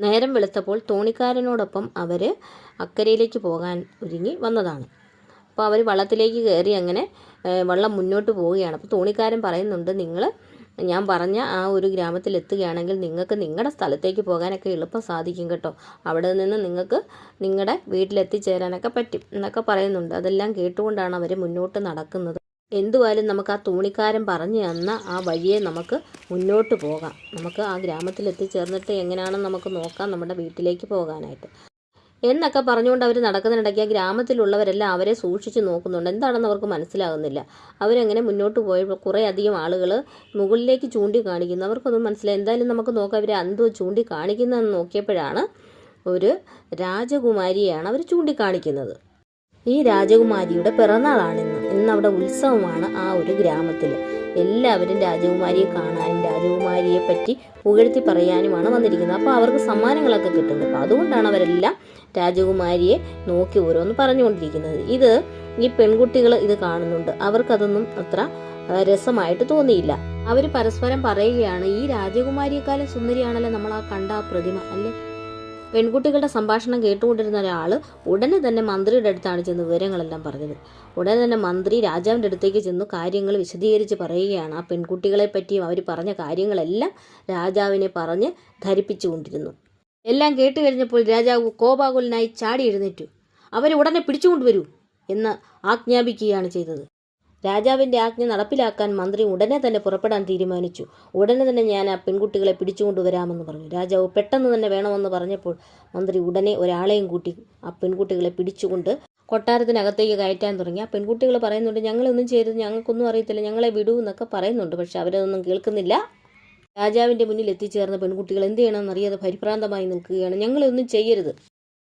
നേരം വെളുത്തപ്പോൾ തോണിക്കാരനോടൊപ്പം അവർ അക്കരയിലേക്ക് പോകാൻ ഒരുങ്ങി വന്നതാണ്. അപ്പോൾ അവർ വള്ളത്തിലേക്ക് കയറി അങ്ങനെ വള്ളം മുന്നോട്ട് പോവുകയാണ്. അപ്പോൾ തോണിക്കാരൻ പറയുന്നുണ്ട്, നിങ്ങൾ ഞാൻ പറഞ്ഞ ആ ഒരു ഗ്രാമത്തിൽ എത്തുകയാണെങ്കിൽ നിങ്ങൾക്ക് നിങ്ങളുടെ സ്ഥലത്തേക്ക് പോകാനൊക്കെ എളുപ്പം സാധിക്കും കേട്ടോ. അവിടെ നിന്ന് നിങ്ങൾക്ക് നിങ്ങളുടെ വീട്ടിലെത്തിച്ചേരാനൊക്കെ പറ്റും എന്നൊക്കെ പറയുന്നുണ്ട്. അതെല്ലാം കേട്ടുകൊണ്ടാണ് അവർ മുന്നോട്ട് നടക്കുന്നത്. എന്തുവായാലും നമുക്ക് ആ തോണിക്കാരൻ പറഞ്ഞു തന്ന ആ വഴിയെ നമുക്ക് മുന്നോട്ട് പോകാം. നമുക്ക് ആ ഗ്രാമത്തിൽ എത്തിച്ചേർന്നിട്ട് എങ്ങനെയാണെന്ന് നമുക്ക് നോക്കാം നമ്മുടെ വീട്ടിലേക്ക് പോകാനായിട്ട് എന്നൊക്കെ പറഞ്ഞുകൊണ്ട് അവർ നടക്കുന്നിടയ്ക്ക് ആ ഗ്രാമത്തിലുള്ളവരെല്ലാം അവരെ സൂക്ഷിച്ച് നോക്കുന്നുണ്ട്. എന്താണെന്ന് അവർക്ക് മനസ്സിലാകുന്നില്ല. അവരെങ്ങനെ മുന്നോട്ട് പോയപ്പോൾ കുറേ അധികം ആളുകൾ മുകളിലേക്ക് ചൂണ്ടിക്കാണിക്കുന്നു. അവർക്കൊന്നും മനസ്സിലായി. എന്തായാലും നമുക്ക് നോക്കാം അവരെ എന്തോ ചൂണ്ടിക്കാണിക്കുന്നതെന്ന് നോക്കിയപ്പോഴാണ് ഒരു രാജകുമാരിയെയാണ് അവർ ചൂണ്ടിക്കാണിക്കുന്നത്. ഈ രാജകുമാരിയുടെ പിറന്നാളാണിന്ന്. ഇന്ന് അവിടെ ഉത്സവമാണ് ആ ഒരു ഗ്രാമത്തിൽ. എല്ലാവരും രാജകുമാരിയെ കാണാനും രാജകുമാരിയെ പറ്റി പുകഴ്ത്തി പറയാനുമാണ് വന്നിരിക്കുന്നത്. അപ്പോൾ അവർക്ക് സമ്മാനങ്ങളൊക്കെ കിട്ടുന്നുണ്ട്. അപ്പോൾ അതുകൊണ്ടാണ് അവരെല്ലാം രാജകുമാരിയെ നോക്കി ഓരോന്ന് പറഞ്ഞുകൊണ്ടിരിക്കുന്നത്. ഈ പെൺകുട്ടികൾ ഇത് കാണുന്നുണ്ട്. അവർക്കതൊന്നും അത്ര രസമായിട്ട് തോന്നിയില്ല. അവർ പരസ്പരം പറയുകയാണ്, ഈ രാജകുമാരിയെക്കാളും സുന്ദരിയാണല്ലോ നമ്മൾ ആ കണ്ട ആ പ്രതിമ അല്ലേ. പെൺകുട്ടികളുടെ സംഭാഷണം കേട്ടുകൊണ്ടിരുന്ന ഒരാൾ ഉടനെ തന്നെ മന്ത്രിയുടെ അടുത്താണ് ചെന്ന് വിവരങ്ങളെല്ലാം പറഞ്ഞത്. ഉടനെ തന്നെ മന്ത്രി രാജാവിൻ്റെ അടുത്തേക്ക് ചെന്ന് കാര്യങ്ങൾ വിശദീകരിച്ച് പറയുകയാണ്. ആ പെൺകുട്ടികളെ പറ്റിയും അവർ പറഞ്ഞ കാര്യങ്ങളെല്ലാം രാജാവിനെ പറഞ്ഞ് ധരിപ്പിച്ചുകൊണ്ടിരുന്നു. എല്ലാം കേട്ട് കഴിഞ്ഞപ്പോൾ രാജാവ് കോപാകുലനായി ചാടി എഴുന്നേറ്റു. അവരെ ഉടനെ പിടിച്ചുകൊണ്ടുവരൂ എന്ന് ആജ്ഞാപിക്കുകയാണ് ചെയ്തത്. രാജാവിൻ്റെ ആജ്ഞ നടപ്പിലാക്കാൻ മന്ത്രി ഉടനെ തന്നെ പുറപ്പെടാൻ തീരുമാനിച്ചു. ഉടനെ തന്നെ ഞാൻ ആ പെൺകുട്ടികളെ പിടിച്ചുകൊണ്ടുവരാമെന്ന് പറഞ്ഞു. രാജാവ് പെട്ടെന്ന് തന്നെ വേണമെന്ന് പറഞ്ഞപ്പോൾ മന്ത്രി ഉടനെ ഒരാളെയും കൂട്ടി ആ പെൺകുട്ടികളെ പിടിച്ചുകൊണ്ട് കൊട്ടാരത്തിനകത്തേക്ക് കയറ്റാൻ തുടങ്ങി. ആ പെൺകുട്ടികൾ പറയുന്നുണ്ട്, ഞങ്ങളൊന്നും ചെയ്തത് ഞങ്ങൾക്കൊന്നും അറിയത്തില്ല, ഞങ്ങളെ വിടൂ എന്നൊക്കെ പറയുന്നുണ്ട്. പക്ഷെ അവരതൊന്നും കേൾക്കുന്നില്ല. രാജാവിൻ്റെ മുന്നിൽ എത്തിച്ചേർന്ന പെൺകുട്ടികൾ എന്ത് ചെയ്യണമെന്നറിയാതെ പരിഭ്രാന്തമായി നിൽക്കുകയാണ്. ഞങ്ങളൊന്നും ചെയ്യരുത്,